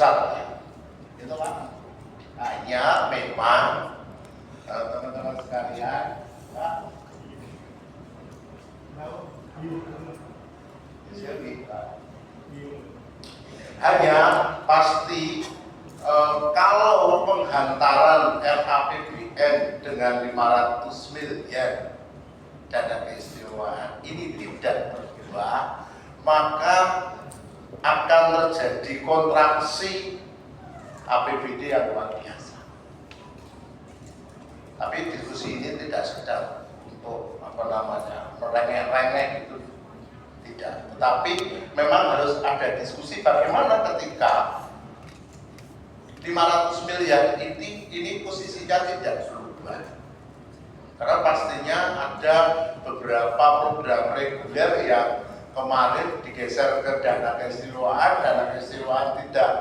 pusat ya. Itu Pak. Hanya memang teman-teman sekalian, Pak. Hanya pasti kalau penghantaran RAPBN dengan 500 miliar dana keistimewaan ini tidak berubah, maka akan terjadi kontraksi APBD yang luar biasa. Tapi diskusi ini tidak sekedar untuk merengek-rengek itu tidak, tetapi memang harus ada diskusi bagaimana ketika 500 miliar ini posisinya tidak berubah, karena pastinya ada beberapa program reguler yang kemarin digeser ke dana keistimewaan tidak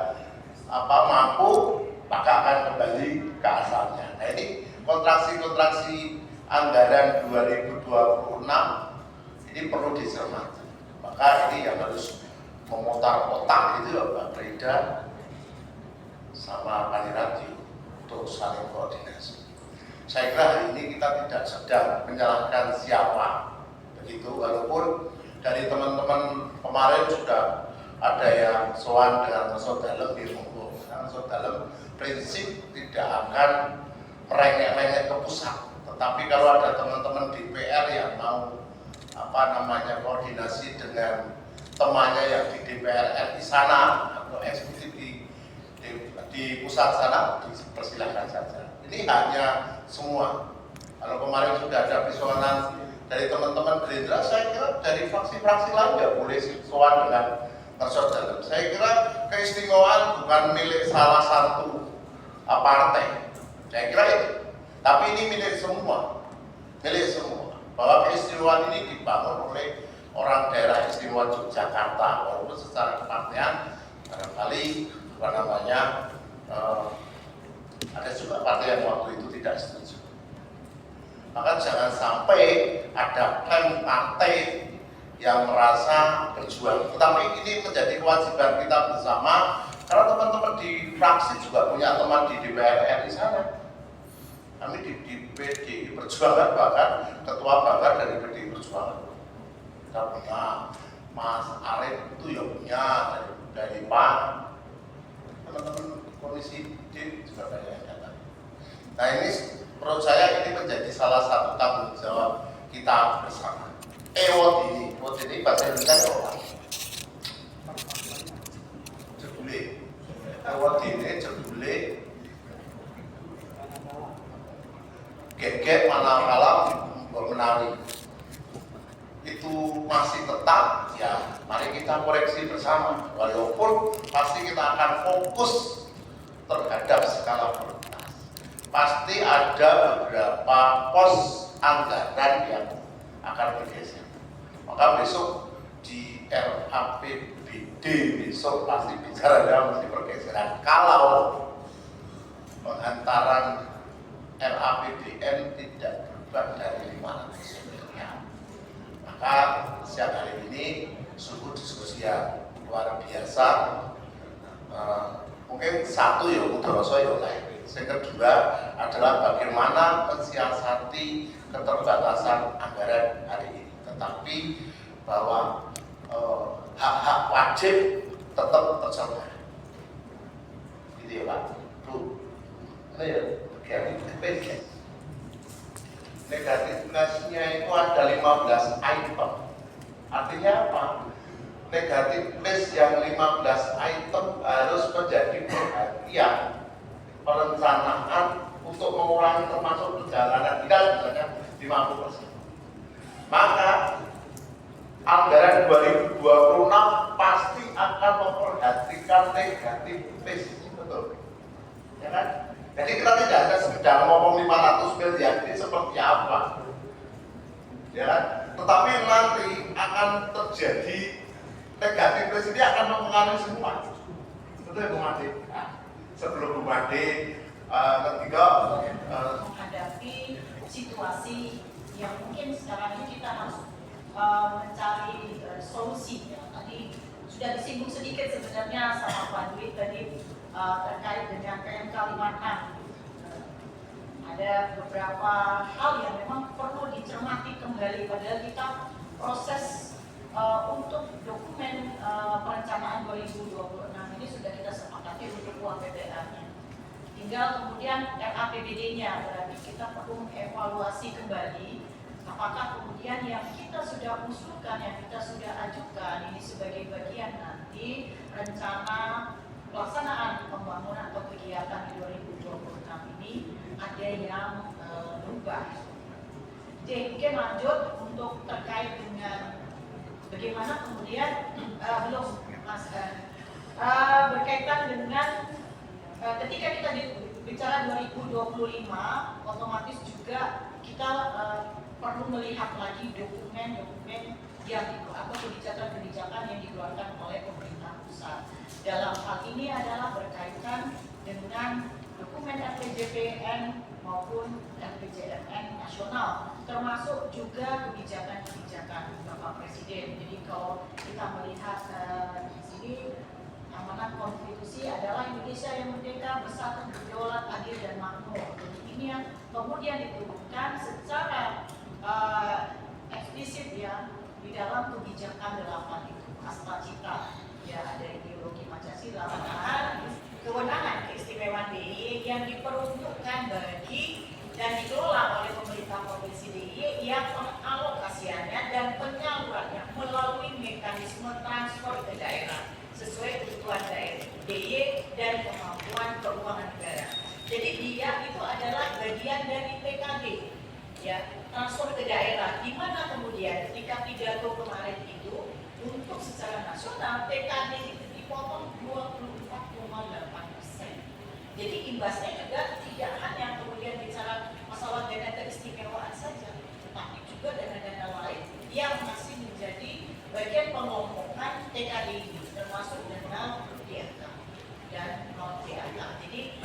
mampu, maka akan kembali ke asalnya. Nah, ini kontraksi anggaran 2026 ini perlu dicermati. Maka ini yang harus memutar otak itu ya Pak Frida sama Pak Niradi untuk saling koordinasi. Saya kira hari ini kita tidak sedang menyalahkan siapa, begitu, walaupun dari teman-teman kemarin sudah ada yang soal dengan masuk dalam di Monggo. Masuk dalam prinsip tidak akan merengek-rengek ke pusat, tetapi kalau ada teman-teman DPR yang mau koordinasi dengan temannya yang di DPR RI sana atau eksekutif di pusat sana, dipersilahkan saja. Ini hanya semua. Kalau kemarin sudah ada persoalan dari teman-teman Gerindra, saya kira dari fraksi-fraksi lain ya boleh soal dengan masuk dalam. Saya kira keistimewaan bukan milik salah satu partai. Saya kira itu. Tapi ini milik semua. Bahwa keistimewaan ini dibangun oleh orang daerah istimewa Yogyakarta, walaupun secara kepartean barangkali ada juga partai yang waktu itu tidak setuju. Maka jangan sampai ada klaim partai yang merasa berjuang. Tetapi ini menjadi kewajiban kita bersama, karena teman-teman di fraksi juga punya teman di DPR RI sana. Kami di PDI Perjuangan, bahkan ketua banggar dari PDI Perjuangan. Kita punya Mas Arif itu ya punya dari PAN, teman-teman Komisi D juga banyak yang datang. Nah, ini menurut saya ini menjadi salah satu tanggung jawab kita bersama. Ewot ini bahasa Indonesia apa? Jebule. Ewot ini jebule. Gek manakala menari itu masih tetap, ya mari kita koreksi bersama, walaupun pasti kita akan fokus terhadap skala prioritas. Pasti ada beberapa pos anggaran yang akan bergeser. Maka besok di RAPBD besok pasti bicara mesti pergeseran. Kalau penghantaran RAPBN tidak berubah dari 500 miliar, maka siang hari ini sungguh diskusi yang luar biasa. Mungkin satu ya Udroso ya lain. Yang kedua adalah bagaimana mensiasati keterbatasan anggaran hari ini, tetapi bahwa hak-hak wajib tetap tercapai. Gitu ya Pak. Bu, ini ya. Negativitasnya itu ada 15 item. Artinya apa? Negatif list yang 15 item harus menjadi perhatian perencanaan untuk mengurangi termasuk perjalanan kita misalnya 50%. Maka anggaran 2026 pasti akan memperhatikan negatif list, betul? Ya kan? Jadi kita tidak hanya sekedar ngomong 500 miliar ini seperti apa, ya, tetapi nanti akan terjadi negatif list ini akan mempengaruhi semua. Betul ya Bu Made? Nah, sebelum Bu Made ketiga menghadapi situasi yang mungkin sekarang ini kita harus mencari solusi. Ya. Tadi sudah disinggung sedikit sebenarnya sama Pak Dwi tadi. terkait dengan PMK 56. Ada beberapa hal yang memang perlu dicermati kembali, padahal kita proses untuk dokumen perencanaan 2026 ini sudah kita sepakati untuk uang PPR-nya. Tinggal kemudian RAPBD-nya, berarti kita perlu evaluasi kembali apakah kemudian yang kita sudah usulkan, yang kita sudah ajukan ini sebagai bagian nanti rencana pelaksanaan pembangunan atau kegiatan di 2026 ini ada yang berubah. Jadi mungkin lanjut untuk terkait dengan bagaimana kemudian belum Mas berkaitan dengan ketika kita bicara 2025 otomatis juga kita perlu melihat lagi dokumen-dokumen yang atau kebijakan-kebijakan yang dikeluarkan oleh pemerintah pusat. Dalam hal ini adalah berkaitan dengan dokumen RPJPN maupun RPJMN nasional, termasuk juga kebijakan-kebijakan Bapak Presiden. Jadi kalau kita melihat di sini amanat konstitusi adalah Indonesia yang merdeka, bersatu, berdaulat, adil dan makmur. Jadi ini yang kemudian diturunkan secara eksplisit ya di dalam kebijakan 8 itu, Asta Cita. Ya ada ideologi Pancasila, kewenangan keistimewaan DIY yang diperuntukkan bagi dan dikelola oleh pemerintah provinsi DIY yang pengalokasiannya dan penyalurannya melalui mekanisme transfer ke daerah sesuai kebutuhan daerah DIY dan kemampuan keuangan negara. Jadi dia itu adalah bagian dari PKD, ya, transfer ke daerah. Di mana kemudian ketika pidato kemarin itu untuk secara nasional PKD itu dipotong 24,8%. Jadi imbasnya juga tidak hanya kemudian bicara masalah dana keistimewaan saja, tetapi juga dana-dana lain yang masih menjadi bagian pengelompokan TKD ini, termasuk dana DAK dan non DAK. Jadi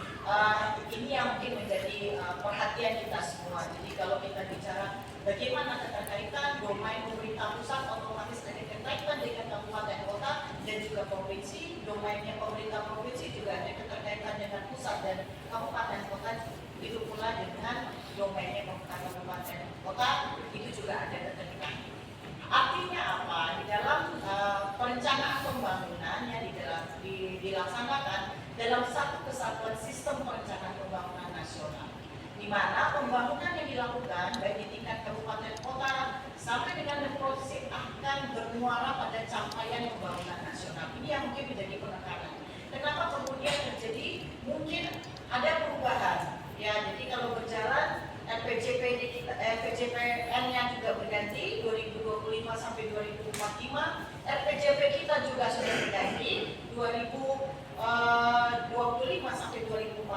ini yang mungkin menjadi perhatian kita semua. Jadi kalau kita bicara bagaimana keterkaitan domain pemerintah pusat, otomatis ada keterkaitan dengan kabupaten kota dan juga provinsi. Domainnya pemerintah provinsi juga ada keterkaitan dengan pusat dan kabupaten kota. Itu pula dengan domainnya kabupaten kota itu juga ada keterkaitan. Artinya apa? Di dalam perencanaan pembangunan yang dilaksanakan dalam satu kesatuan sistem perencanaan pembangunan nasional, di mana pembangunan yang dilakukan baik di tingkat kabupaten kota sampai dengan provinsi akan bermuara pada capaian pembangunan nasional. Ini yang mungkin menjadi penekanan. Kenapa kemudian terjadi mungkin ada perubahan? Ya, jadi kalau berjalan RPJPN-nya juga berganti 2025 sampai 2045, RPJP kita juga sudah berganti 2025 sampai 2045.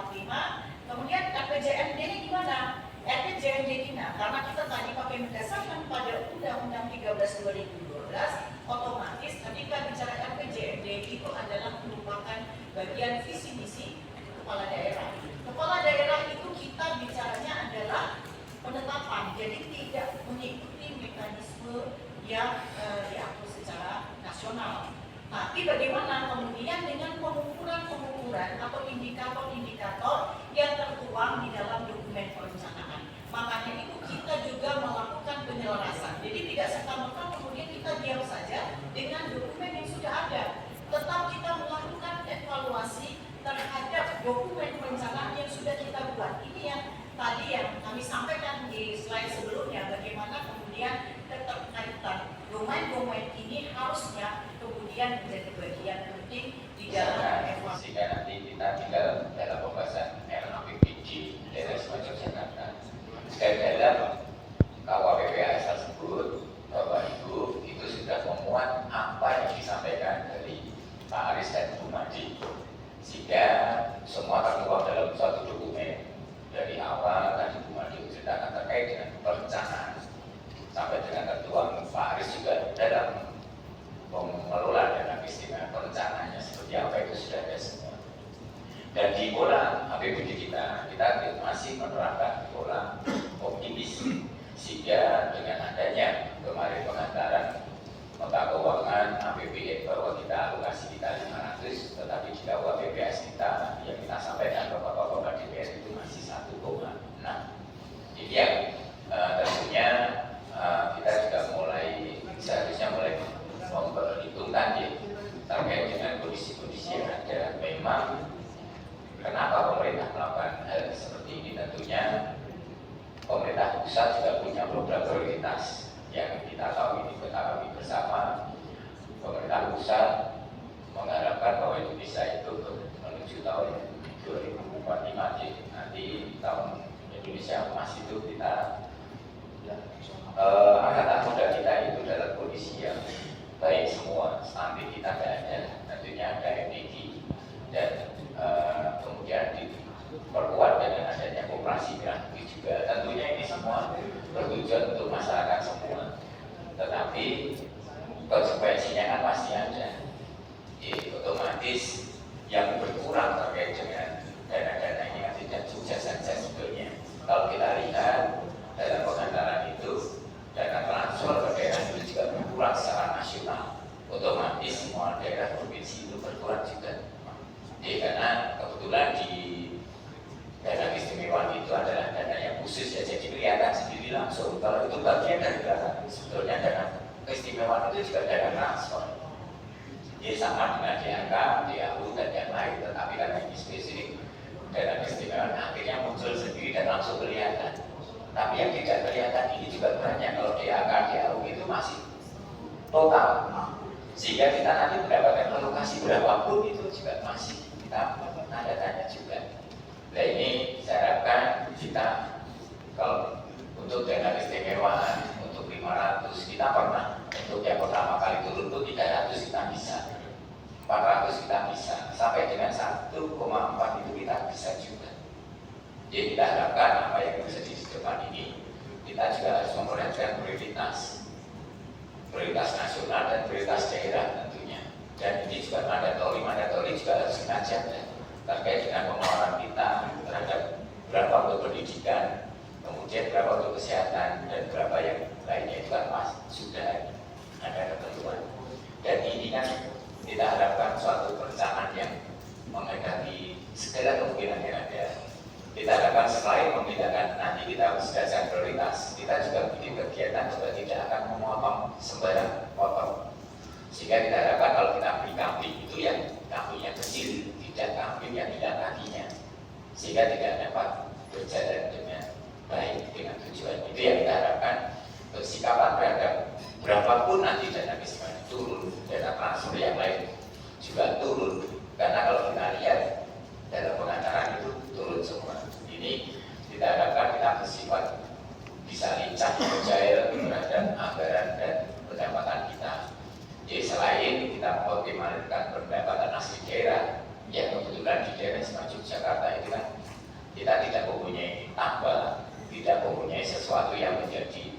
Kemudian RPJMD-nya gimana? RPJMD kita, karena kita tadi pakai berdasarkan pada Undang-Undang 13 2012, otomatis ketika bicara RPJMD itu adalah merupakan bagian visi misi kepala daerah. Kepala daerah itu kita bicaranya adalah penetapan, jadi tidak mengikuti mekanisme yang diatur secara nasional. Tapi bagaimana kemudian dengan pengukuran atau indikator-indikator yang tertuang di dalam dokumen perencanaan. Makanya itu kita juga melakukan penyelarasan. Jadi tidak serta-merta kemudian kita diam saja dengan dokumen yang sudah ada. Tetap kita melakukan evaluasi terhadap dokumen perencanaan yang sudah kita buat. Ini yang tadi yang kami sampaikan di slide sebelumnya, bagaimana kemudian keterkaitan domain-domain ini harusnya kemudian menjadi bagian penting di dalam evaluasi. Sehingga nanti kita tinggal dalam pembahasan RAPBD daerah Istimewa Yogyakarta. Sekali dalam KUHP tersebut, Bapak Ibu itu sudah memuat apa yang disampaikan dari Pak Aris dan Bu Madi, sehingga semua tertuang dalam suatu dokumen. Dari awal tadi Bu Madi menceritakan terkait dengan perencanaan sampai dengan tertuang Pak Aris juga dalam mengelola dana istimewa perencanaannya seperti apa itu sudah ada semua. Dan di pola APBD kita masih menerapkan pola optimis, sehingga dengan adanya kemarin pengantaran nota keuangan APBN bahwa kita alokasi kita 500, tetapi di KUHP kita memang kenapa pemerintah melakukan hal seperti ini? Tentunya pemerintah pusat juga punya program prioritas yang kita tahu ini ketahui bersama. Pemerintah pusat mengharapkan bahwa Indonesia itu menuju tahun 2045 nanti tahun Indonesia emas itu kita angkatan muda kita itu dalam kondisi yang baik semua, stunting kita tidak ada, tentunya ada MDG dan kemudian diperkuat dengan adanya koperasi gratis juga. Tentunya ini semua bertujuan untuk masyarakat semua, tetapi konsekuensinya kan pasti ada. Otomatis yang berkurang terkait dengan dana-dana ini kan tidak sukses saja sebetulnya. Kalau kita lihat dalam penganggaran itu, dana transfer ke daerah itu juga berkurang secara nasional. Otomatis semua daerah provinsi itu berkurang juga. Karena kebetulan di dana keistimewaan itu adalah dana yang khusus ya, jadi kelihatan sendiri langsung. Kalau itu bagian dari dana, sebetulnya dana keistimewaan itu juga dana transfer. Jadi sama dengan DAK, DAU dan yang lain, tetapi karena ini spesifik dana keistimewaan akhirnya muncul sendiri dan langsung kelihatan. Tapi yang tidak kelihatan ini juga banyak. Kalau DAK, DAU itu masih total, sehingga kita nanti mendapatkan alokasi berapapun itu juga masih kita tanda tanya juga. Nah ini saya harapkan kita kalau untuk dana keistimewaan untuk 500 kita pernah, untuk yang pertama kali turun itu 300 kita bisa, 400 kita bisa, sampai dengan 1,4 itu kita bisa juga. Jadi kita harapkan apa yang terjadi di depan ini, kita juga harus memperhatikan prioritas nasional dan prioritas daerah tentunya. Dan ini juga mandatori juga harus kita jaga terkait dengan pengeluaran kita terhadap berapa untuk pendidikan, kemudian berapa untuk kesehatan, dan berapa yang lainnya itu kan sudah ada ketentuan. Dan ini kan kita harapkan suatu perencanaan yang menghadapi segala kemungkinan yang ada. Kita harapkan selain membedakan nanti kita berdasarkan prioritas, kita juga bikin kegiatan juga tidak akan memotong sembarang potong. Sehingga kita harapkan kalau kita beli kambing itu yang kambingnya kecil, tidak kambing yang tidak kakinya, sehingga tidak dapat berjalan dengan baik dengan tujuan. Itu yang kita harapkan. Bersikapan terhadap berapapun nanti dana keistimewaan turun, dana transfer yang lain juga turun. Karena kalau kita lihat dalam pengacaraan itu turun semua. Ini kita harapkan kita bersifat bisa lincah, agile terhadap anggaran dan pendapatan kita. Jadi selain kita mengoptimalkan pendapatan asli daerah, yang kebetulan di daerah seperti Jakarta itu kan kita tidak mempunyai tambah, tidak mempunyai sesuatu yang menjadi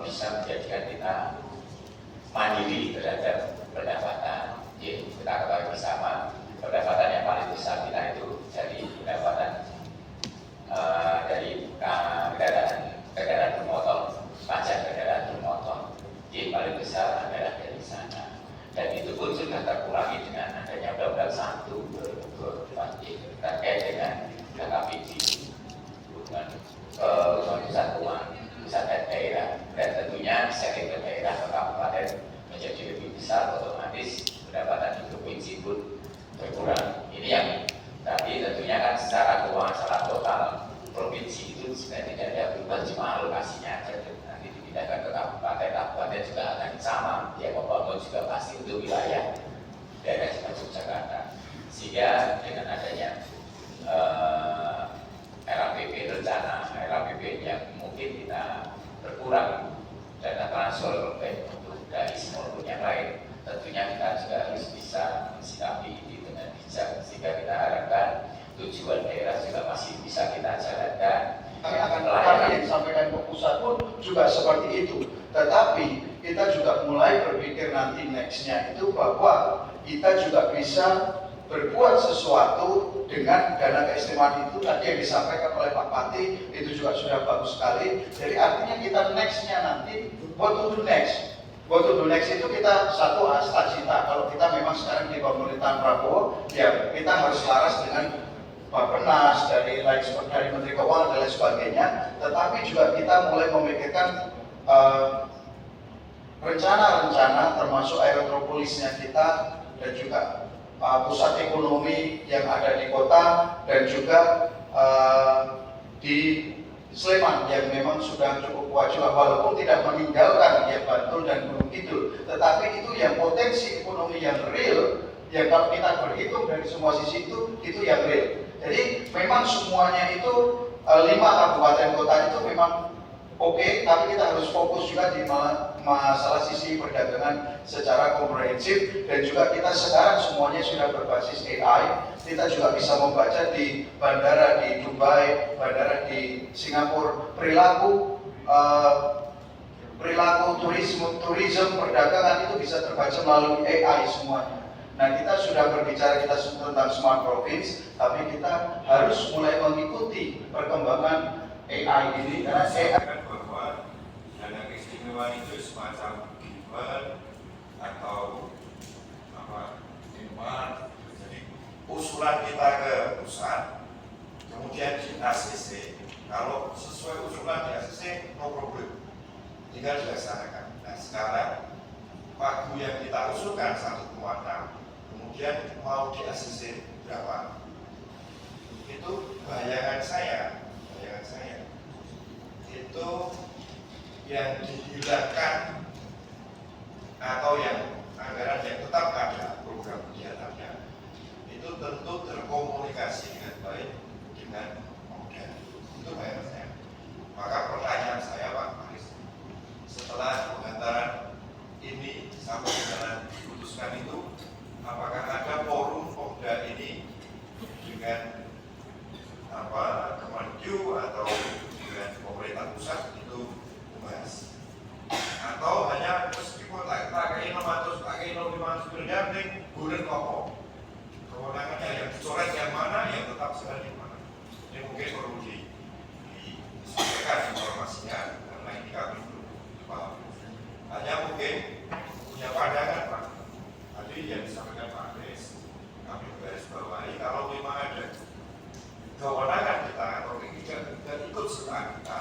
bisa menjadikan kita mandiri terhadap pendapatan. Jadi kita ketahui bersama pendapatan yang paling besar kita itu dari pendapatan dari kendaraan bermotor, pajak kendaraan bermotor. Jadi paling besar adalah dari sana. Dan itu pun sudah terkurangi dengan adanya Undang-Undang 1 2024 terkait dengan KPD, hubungan pusat keuangan pusat dan daerah. Dan tentunya sharing ke daerah ke kabupaten menjadi lebih besar, otomatis pendapatan di provinsi pun berkurang. Ini yang tapi tentunya kan secara keuangan secara total provinsi itu sudah tidak ada perubahan, cuma alokasinya aja. Nanti dipindahkan ke kabupaten juga akan sama, dia membangun juga pasti untuk wilayah daerah seperti Jakarta. Sehingga dengan adanya RAPP rencana, RAPP yang mungkin kita berkurang dana transfer baik untuk dari maupun yang lain, tentunya kita juga harus bisa mensikapi ini dengan bijak, sehingga kita harapkan tujuan daerah juga masih bisa kita jalankan. Apa yang disampaikan ke pusat pun juga seperti itu. Tetapi kita juga mulai berpikir nanti nextnya itu bahwa kita juga bisa berbuat sesuatu dengan dana keistimewaan itu tadi yang disampaikan oleh Pak Pati, itu juga sudah bagus sekali. Jadi artinya kita nextnya nanti what to do next. What to do next itu kita satu cita. Kalau kita memang sekarang di pemerintahan Prabowo, ya kita harus selaras dengan Bappenas, dari Menteri Keuangan dan lain sebagainya. Tetapi juga kita mulai memikirkan rencana-rencana termasuk aerotropolisnya kita dan juga pusat ekonomi yang ada di kota dan juga di Sleman yang memang sudah cukup kuat juga, walaupun tidak meninggalkan ya Bantul dan Gunung Kidul, tetapi itu yang potensi ekonomi yang real, yang kalau kita berhitung dari semua sisi itu yang real. Jadi memang semuanya itu 5 kabupaten kota itu memang oke, tapi kita harus fokus juga di masalah sisi perdagangan secara komprehensif, dan juga kita sekarang semuanya sudah berbasis AI. Kita juga bisa membaca di bandara di Dubai, bandara di Singapura, perilaku turisme, perdagangan itu bisa terbaca melalui AI semuanya. Nah, kita sudah berbicara tentang smart province, tapi kita harus mulai mengikuti perkembangan AI ini karena AI bahwa dana keistimewaan itu semacam giver atau imar. Jadi usulan kita ke pusat, kemudian di ACC, kalau sesuai usulan di ACC no problem, tinggal dilaksanakan. Nah sekarang pagu yang kita usulkan 1,6, kemudian mau di ACC berapa? Itu bayangan saya itu yang dihilangkan atau yang anggaran yang tetap ada program kegiatannya itu tentu terkomunikasi dengan baik dengan Pemda. Itu bayangan saya. Maka pertanyaan saya Pak Maris, setelah pengantaran ini sampai dengan diputuskan itu, apakah ada forum Pemda ini dengan Kemenq atau dengan pemerintah pusat itu membahas, atau hanya meskipun tak pakai 500 miliar nih bulan kopo kewenangannya yang dicoret yang mana, yang tetap sekali di mana. Ini mungkin perlu disampaikan informasinya karena ini kami belum paham. Hanya mungkin punya pandangan Pak. Tadi yang disampaikan Pak Anies, kami garis bawahi kalau memang ada kewenangan kita atau tidak ikut serta kita,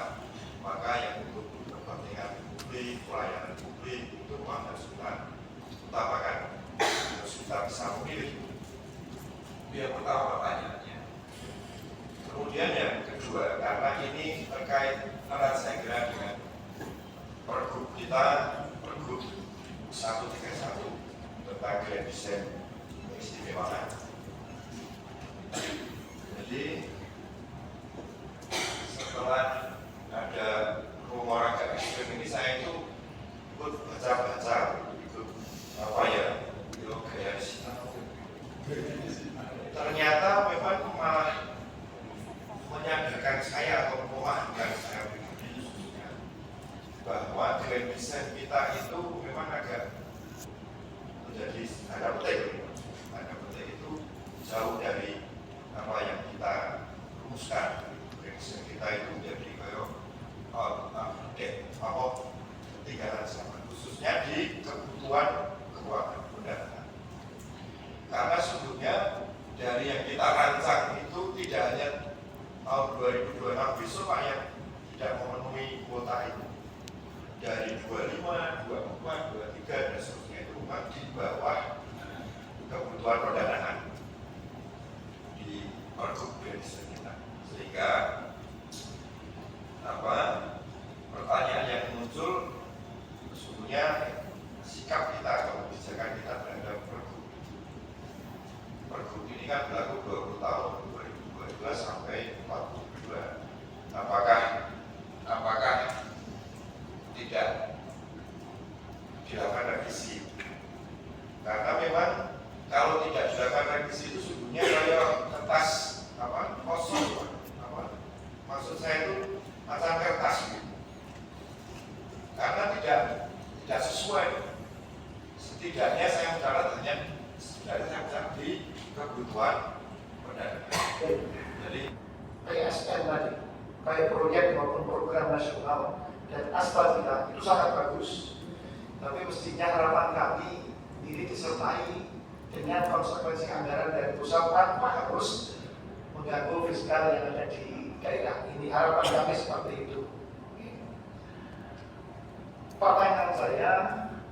maka yang untuk kepentingan publik, pelayanan publik itu memang harus kita utamakan, harus kita bisa memilih. Yang pertama pertanyaannya. Kemudian yang kedua, karena ini terkait erat saya kira dengan pergub kita, pergub 131 tentang grand design keistimewaan. Jadi setelah ada rumor agak ekstrim ini, saya itu ikut baca-baca, ikut gaya ternyata memang malah menyadarkan saya atau memahamkan saya pribadi bahwa grand design kita itu memang agak menjadi tanda petik itu jauh dari apa yang kita rumuskan. Grand kita itu menjadi ketinggalan zaman, khususnya di kebutuhan keuangan pendanaan. Karena sebelumnya dari yang kita rancang itu tidak hanya tahun 2026 besok Pak yang tidak memenuhi kuota itu, dari 25, 24, 23 dan seterusnya itu memang di bawah kebutuhan pendanaan di pergub kita. Sehingga pertanyaan yang muncul sesungguhnya sikap kita atau kebijakan kita terhadap pergub ini kan berlaku 20 tahun 2022 sampai 42. Apakah tidak dilakukan revisi? Karena memang kalau tidak dilakukan revisi itu sesungguhnya kayak kertas kosong. Maksud saya itu macam kertas gitu. Karena tidak sesuai. Setidaknya saya mencatat hanya di kebutuhan pendanaan. Jadi PSN tadi, baik proyek maupun program nasional dan aspal kita itu sangat bagus. Tapi mestinya harapan kami ini disertai dengan konsekuensi anggaran dari pusat tanpa harus mengganggu fiskal yang ada di daerah. Ini harapan kami seperti itu. Pertanyaan saya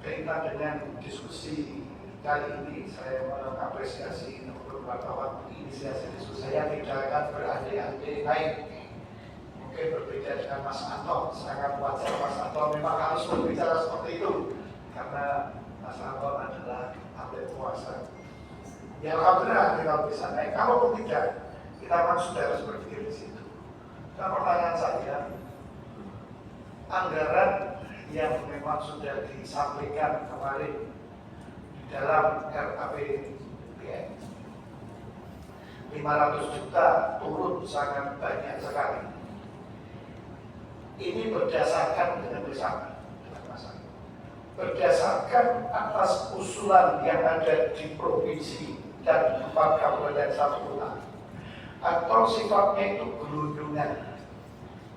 kaitan dengan diskusi kali ini saya mengapresiasi beberapa waktu inisiasi diskusi saya tidak akan berandai-andai naik. Mungkin berbeda dengan Mas Anton, sangat wajar Mas Anton memang harus berbicara seperti itu karena Mas Anton adalah atlet kuasa. Ya alhamdulillah kalau bisa naik, kalau tidak kita memang sudah harus berpikir di situ. Nah pertanyaan saya, anggaran yang memang sudah disampaikan kemarin di dalam RAPBN 500 juta turun sangat banyak sekali. Ini berdasarkan dengan bersama berdasarkan atas usulan yang ada di provinsi dan 4 kabupaten 1 kota, atau sifatnya itu gelundungan,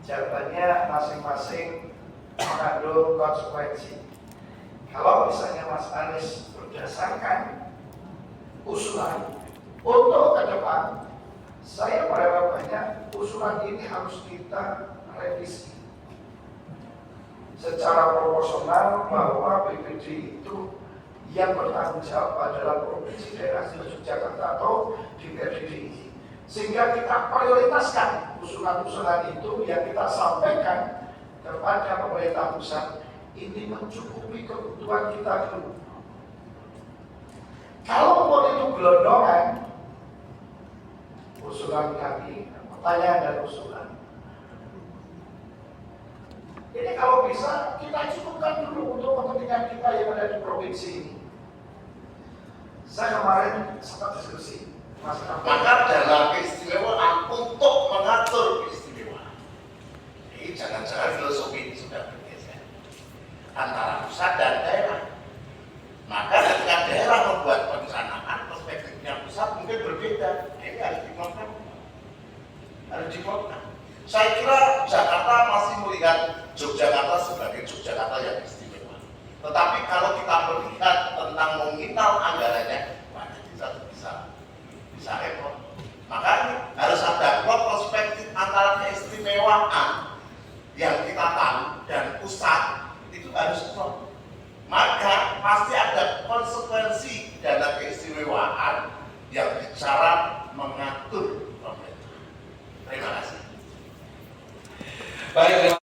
jawabannya masing-masing mengandung konsekuensi. Kalau misalnya Mas Anies berdasarkan usulan untuk ke depan, saya berharap banyak usulan ini harus kita revisi secara proporsional bahwa BPD itu yang bertanggung jawab adalah provinsi daerah Yogyakarta atau DPRD, sehingga kita prioritaskan usulan-usulan itu yang kita sampaikan kepada pemerintah pusat ini mencukupi kebutuhan kita dulu. Kalau pun itu gelondongan, usulan kami, pertanyaan dan usulan, ini kalau bisa kita cukupkan dulu untuk kepentingan kita yang ada di provinsi ini. Saya kemarin sempat diskusi, Mas Anton. Maka dalam keistimewaan untuk mengatur keistimewaan, ini jangan-jangan filosofi ini sudah bergeser antara pusat dan daerah. Maka ketika daerah membuat perencanaan, perspektifnya pusat mungkin berbeda. Ini harus dimotong. Saya kira Jakarta masih melihat Yogyakarta sebagai Yogyakarta yang istimewa. Tetapi kalau kita melihat tentang nominal anggarannya, wah bisa repot. Makanya harus ada perspektif antara keistimewaan yang kita tahu dan pusat itu harus klop. Maka pasti ada konsekuensi dana keistimewaan yang bicara mengatur pemerintah. Terima kasih. Baik.